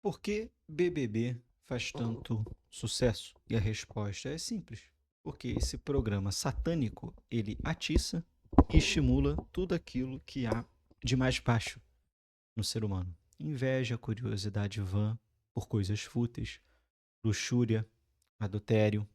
Por que BBB faz tanto sucesso? E a resposta é simples. Porque esse programa satânico, ele atiça e estimula tudo aquilo que há de mais baixo no ser humano. Inveja, curiosidade vã por coisas fúteis, luxúria, adultério,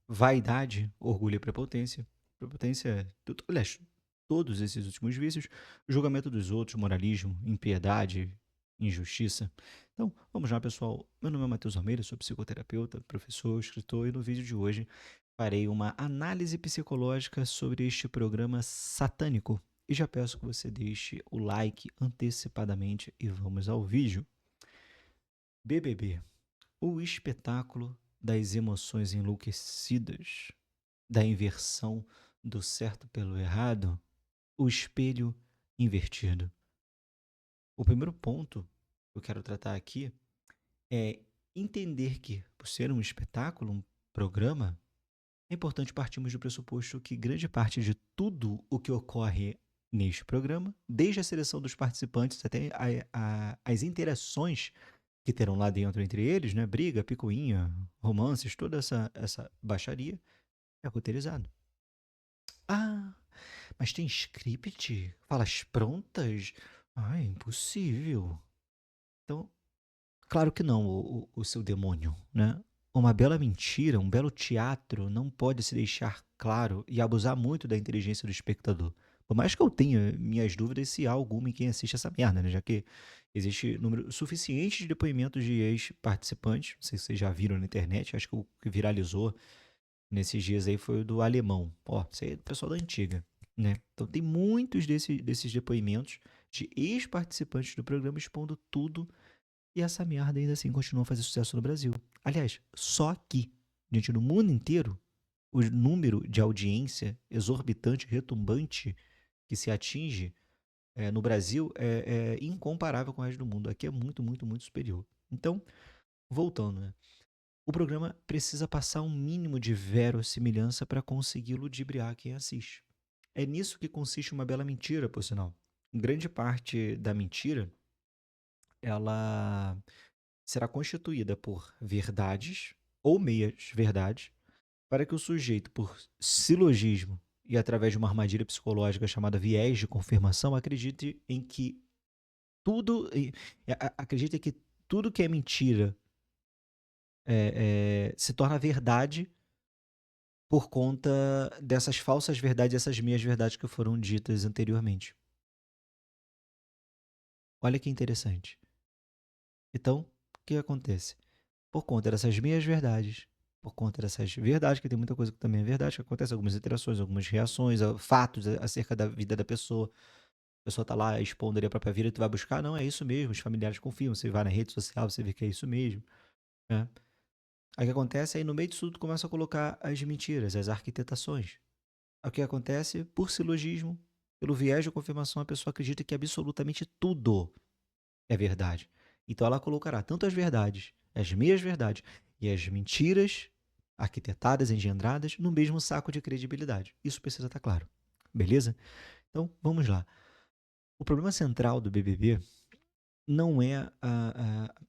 vaidade, orgulho e prepotência. Prepotência é, aliás, todos esses últimos vícios, julgamento dos outros, moralismo, impiedade, injustiça. Então, vamos lá, pessoal. Meu nome é Matheus Almeida, sou psicoterapeuta, professor, escritor e no vídeo de hoje farei uma análise psicológica sobre este programa satânico. E já peço que você deixe o like antecipadamente e vamos ao vídeo. BBB, o espetáculo das emoções enlouquecidas, da inversão do certo pelo errado, o espelho invertido. O primeiro ponto que eu quero tratar aqui é entender que, por ser um espetáculo, um programa, é importante partirmos do pressuposto que grande parte de tudo o que ocorre neste programa, desde a seleção dos participantes até as interações que terão lá dentro entre eles, né? Briga, picuinha, romances, toda essa baixaria, é roteirizado. Ah, mas tem script? Falas prontas? Ah, é impossível. Então, claro que não, o seu demônio, né? Uma bela mentira, um belo teatro não pode se deixar claro e abusar muito da inteligência do espectador. Por mais que eu tenha minhas dúvidas se há alguma em quem assiste essa merda, né? Já que existe número suficiente de depoimentos de ex-participantes, não sei se vocês já viram na internet, acho que o que viralizou nesses dias aí foi o do alemão. Ó, isso aí é do pessoal da antiga, né? Então tem muitos desses depoimentos de ex-participantes do programa expondo tudo e essa merda ainda assim continua a fazer sucesso no Brasil. Aliás, só aqui, diante do mundo inteiro, o número de audiência exorbitante, retumbante que se atinge no Brasil é incomparável com o resto do mundo. Aqui é muito, muito, muito superior. Então, voltando, né? O programa precisa passar um mínimo de verossimilhança para conseguir ludibriar quem assiste. É nisso que consiste uma bela mentira, por sinal. Grande parte da mentira, ela será constituída por verdades ou meias verdades, para que o sujeito, por silogismo e através de uma armadilha psicológica chamada viés de confirmação, acredite em que tudo, acredite que tudo que é mentira se torna verdade por conta dessas falsas verdades, essas meias verdades que foram ditas anteriormente. Olha que interessante. Então, o que acontece? Por conta dessas meias verdades, por conta dessas verdades, que tem muita coisa que também é verdade, que acontece algumas interações, algumas reações, fatos acerca da vida da pessoa. A pessoa tá lá expondo ali a própria vida, e tu vai buscar, não, é isso mesmo, os familiares confirmam, você vai na rede social, você vê que é isso mesmo, né? Aí o que acontece? Aí no meio disso tudo começa a colocar as mentiras, as arquitetações. Aí o que acontece? Por silogismo, pelo viés de confirmação, a pessoa acredita que absolutamente tudo é verdade. Então ela colocará tanto as verdades, as meias verdades e as mentiras arquitetadas, engendradas, no mesmo saco de credibilidade. Isso precisa estar claro. Beleza? Então, vamos lá. O problema central do BBB não é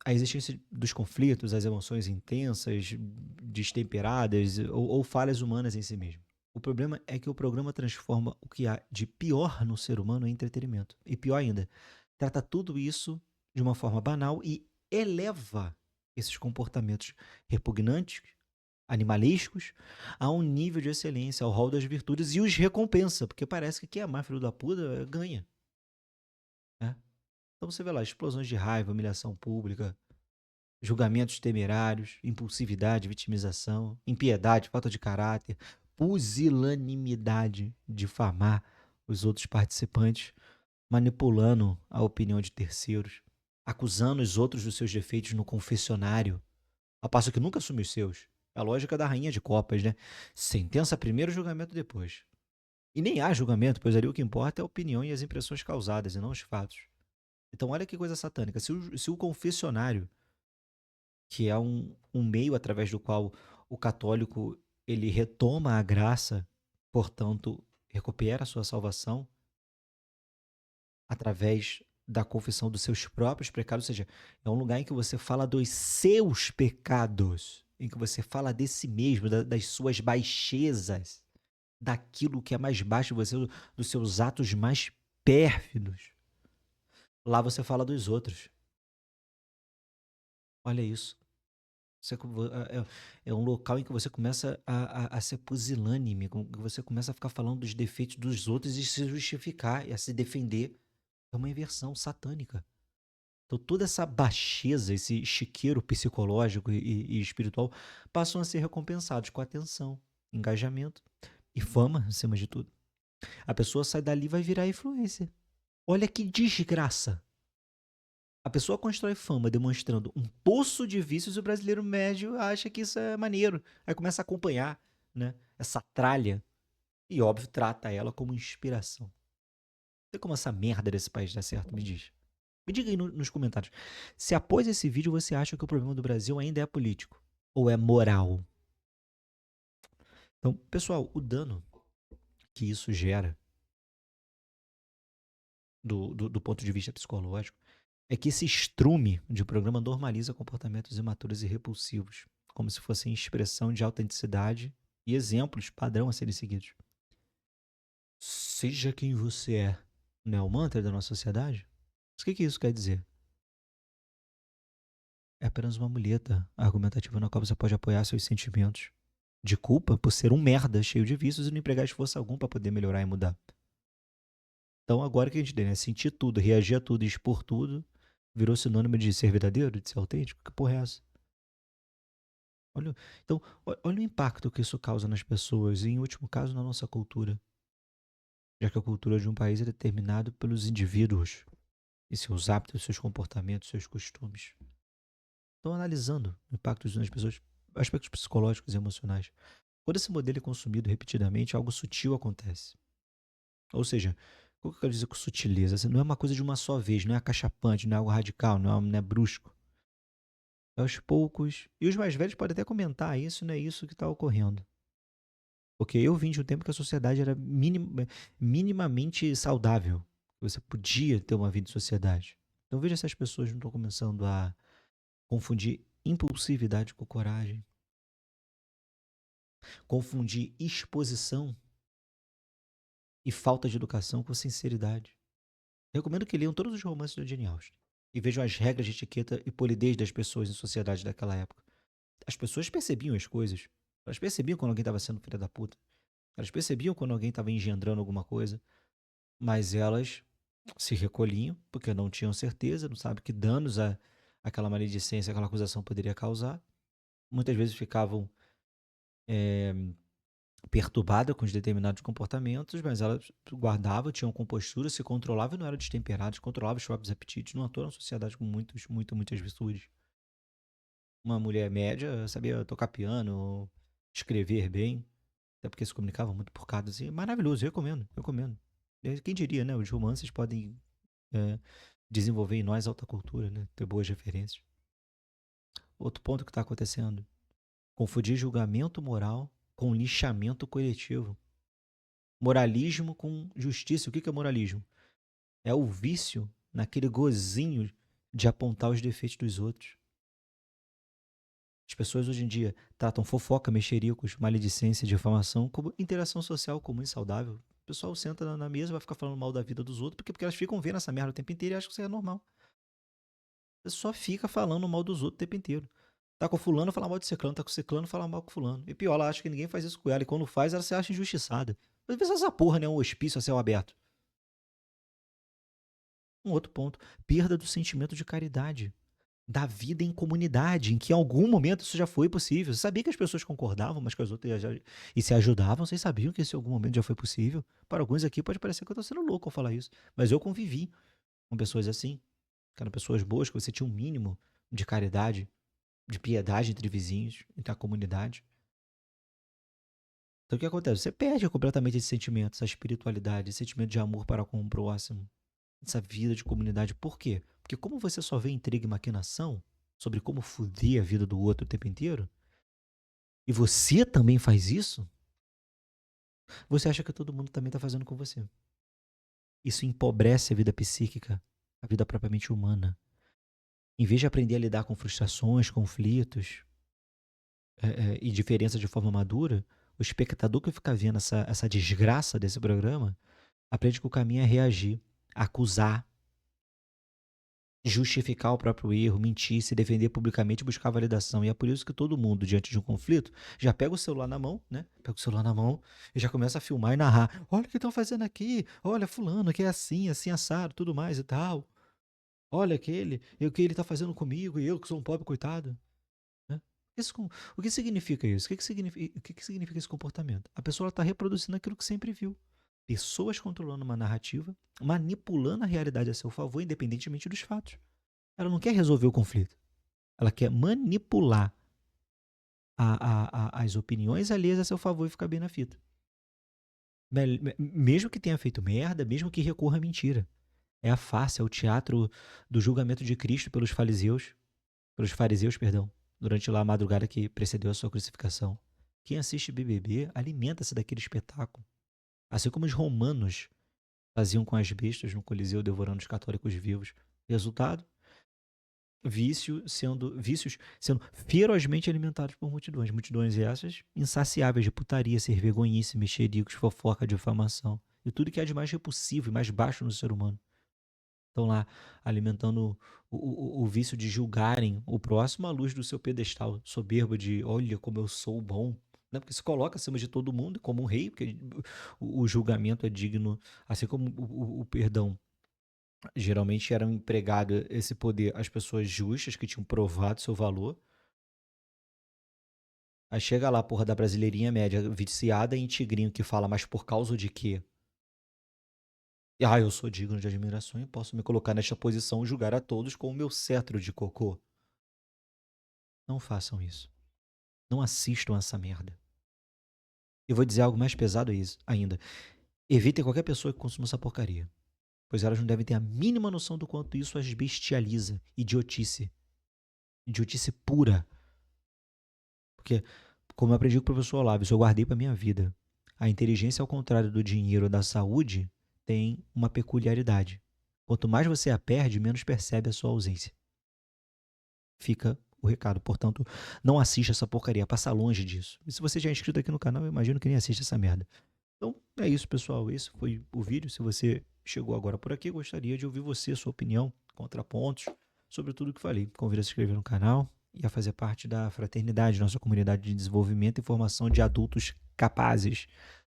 a existência dos conflitos, as emoções intensas, destemperadas ou falhas humanas em si mesmo. O problema é que o programa transforma o que há de pior no ser humano em entretenimento. E pior ainda, trata tudo isso de uma forma banal e eleva esses comportamentos repugnantes, animalescos, a um nível de excelência, ao rol das virtudes e os recompensa, porque parece que quem é mais filho da puta ganha, né? Então você vê lá explosões de raiva, humilhação pública, julgamentos temerários, impulsividade, vitimização, impiedade, falta de caráter, pusilanimidade, difamar os outros participantes, manipulando a opinião de terceiros, acusando os outros dos seus defeitos no confessionário, ao passo que nunca assume os seus. É a lógica da rainha de copas, né? Sentença primeiro, julgamento depois. E nem há julgamento, pois ali o que importa é a opinião e as impressões causadas, e não os fatos. Então olha que coisa satânica. Se o confessionário, que é um meio através do qual o católico ele retoma a graça, portanto, recupera a sua salvação através da confissão dos seus próprios pecados, ou seja, é um lugar em que você fala dos seus pecados, em que você fala de si mesmo, das suas baixezas, daquilo que é mais baixo de você, dos seus atos mais pérfidos. Lá você fala dos outros. Olha isso. É um local em que você começa a ser pusilânime, que você começa a ficar falando dos defeitos dos outros e se justificar e a se defender. É uma inversão satânica. Então toda essa baixeza, esse chiqueiro psicológico e espiritual passam a ser recompensados com atenção, engajamento e fama, acima de tudo. A pessoa sai dali e vai virar influencer. Olha que desgraça. A pessoa constrói fama demonstrando um poço de vícios e o brasileiro médio acha que isso é maneiro. Aí começa a acompanhar, né, essa tralha e, óbvio, trata ela como inspiração. Não sei como essa merda desse país dá certo, me diz. Me diga aí nos comentários. Se após esse vídeo você acha que o problema do Brasil ainda é político ou é moral. Então, pessoal, o dano que isso gera do ponto de vista psicológico é que esse estrume de programa normaliza comportamentos imaturos e repulsivos, como se fossem expressão de autenticidade e exemplos padrão a serem seguidos. Seja quem você é, não é o mantra da nossa sociedade? Mas o que isso quer dizer? É apenas uma muleta argumentativa na qual você pode apoiar seus sentimentos de culpa por ser um merda cheio de vícios e não empregar esforço algum para poder melhorar e mudar. Então agora que a gente tem, né? Sentir tudo, reagir a tudo e expor tudo, virou sinônimo de ser verdadeiro, de ser autêntico? Que porra é essa? Então, olha o impacto que isso causa nas pessoas e, em último caso, na nossa cultura. Já que a cultura de um país é determinada pelos indivíduos e seus hábitos, seus comportamentos, seus costumes. Então, analisando o impacto nas pessoas, aspectos psicológicos e emocionais. Quando esse modelo é consumido repetidamente, algo sutil acontece. Ou seja, o que eu quero dizer com sutileza? Assim, não é uma coisa de uma só vez, não é acachapante, não é algo radical, não é brusco. É aos poucos. E os mais velhos podem até comentar, isso não é isso que está ocorrendo. Porque eu vim de um tempo que a sociedade era minimamente saudável. Você podia ter uma vida em sociedade. Então veja se as pessoas não estão começando a confundir impulsividade com coragem. Confundir exposição e falta de educação com sinceridade. Recomendo que leiam todos os romances do Jane Austen e vejam as regras de etiqueta e polidez das pessoas em sociedade daquela época. As pessoas percebiam as coisas. Elas percebiam quando alguém estava sendo filha da puta. Elas percebiam quando alguém estava engendrando alguma coisa. Mas elas se recolhiam porque não tinham certeza, não sabem que danos aquela maledicência, aquela acusação poderia causar. Muitas vezes ficavam perturbadas com os determinados comportamentos, mas elas guardavam, tinham compostura, se controlavam e não eram destemperadas, controlavam os próprios apetites. Não atuam na sociedade com muitas virtudes. Uma mulher média sabia tocar piano, escrever bem, até porque se comunicava muito por cartas. Assim, maravilhoso, recomendo, recomendo. Quem diria, né? Os romances podem desenvolver em nós alta cultura, né? Ter boas referências. Outro ponto que está acontecendo: confundir julgamento moral com lixamento coletivo. Moralismo com justiça. O que é moralismo? É o vício naquele gozinho de apontar os defeitos dos outros. As pessoas hoje em dia tratam fofoca, mexericos, maledicência, difamação como interação social comum e saudável. O pessoal senta na mesa e vai ficar falando mal da vida dos outros porque elas ficam vendo essa merda o tempo inteiro e acham que isso é normal. Você só fica falando mal dos outros o tempo inteiro. Tá com fulano, fala mal de ciclano. Tá com ciclano, fala mal com fulano. E pior, ela acha que ninguém faz isso com ela. E quando faz, ela se acha injustiçada. Às vezes essa porra, né? É um hospício a céu aberto. Um outro ponto. Perda do sentimento de caridade. Da vida em comunidade, em que em algum momento isso já foi possível. Você sabia que as pessoas concordavam umas com as outras e se ajudavam? Vocês sabiam que isso em algum momento já foi possível? Para alguns aqui pode parecer que eu tô sendo louco ao falar isso. Mas eu convivi com pessoas assim. Que eram pessoas boas, que você tinha um mínimo de caridade, de piedade entre vizinhos, entre a comunidade. Então o que acontece? Você perde completamente esse sentimento, essa espiritualidade, esse sentimento de amor para com o próximo, essa vida de comunidade. Por quê? Porque como você só vê intriga e maquinação sobre como foder a vida do outro o tempo inteiro, e você também faz isso, você acha que todo mundo também está fazendo com você. Isso empobrece a vida psíquica a vida propriamente humana. Em vez de aprender a lidar com frustrações, conflitos e diferenças de forma madura, o espectador que fica vendo essa desgraça desse programa aprende que o caminho é reagir, acusar, justificar o próprio erro, mentir, se defender publicamente e buscar validação. E é por isso que todo mundo, diante de um conflito, já pega o celular na mão, né? Pega o celular na mão e já começa a filmar e narrar. Olha o que estão fazendo aqui, olha fulano que é assim, assim assado, tudo mais e tal. Olha aquele, e o que ele está fazendo comigo, e eu que sou um pobre coitado. Né? O que significa isso? O que significa esse comportamento? A pessoa está reproduzindo aquilo que sempre viu. Pessoas controlando uma narrativa, manipulando a realidade a seu favor, independentemente dos fatos. Ela não quer resolver o conflito. Ela quer manipular as opiniões alheias a seu favor e ficar bem na fita. Mesmo que tenha feito merda, mesmo que recorra à mentira. É a farsa, é o teatro do julgamento de Cristo pelos fariseus, perdão, durante lá a madrugada que precedeu a sua crucificação. Quem assiste BBB alimenta-se daquele espetáculo. Assim como os romanos faziam com as bestas no Coliseu, devorando os católicos vivos. Resultado? Vícios sendo ferozmente alimentados por multidões. Multidões essas insaciáveis de putaria, ser vergonhice, mexericos, fofoca, difamação. E tudo que há de mais repulsivo e mais baixo no ser humano. Estão lá alimentando o vício de julgarem o próximo à luz do seu pedestal soberbo de olha como eu sou bom. Né? Porque se coloca acima de todo mundo como um rei, porque o julgamento é digno, assim como o perdão. Geralmente era empregado esse poder às pessoas justas que tinham provado seu valor. Aí chega lá a porra da brasileirinha média viciada em tigrinho que fala, mas por causa de quê? Eu sou digno de admiração e posso me colocar nesta posição e julgar a todos com o meu cetro de cocô. Não façam isso. Não assistam a essa merda. E vou dizer algo mais pesado ainda. Evitem qualquer pessoa que consuma essa porcaria. Pois elas não devem ter a mínima noção do quanto isso as bestializa. Idiotice. Idiotice pura. Porque, como eu aprendi com o professor Olavo, isso eu guardei para minha vida. A inteligência, ao contrário do dinheiro ou da saúde, tem uma peculiaridade. Quanto mais você a perde, menos percebe a sua ausência. Fica o recado. Portanto, não assista essa porcaria. Passa longe disso. E se você já é inscrito aqui no canal, eu imagino que nem assiste essa merda. Então, é isso, pessoal. Esse foi o vídeo. Se você chegou agora por aqui, gostaria de ouvir você, sua opinião, contrapontos sobre tudo que falei. Convido a se inscrever no canal e a fazer parte da fraternidade, nossa comunidade de desenvolvimento e formação de adultos capazes.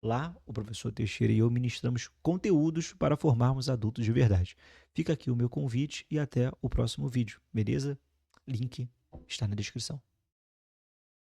Lá, o professor Teixeira e eu ministramos conteúdos para formarmos adultos de verdade. Fica aqui o meu convite e até o próximo vídeo, beleza? Link está na descrição.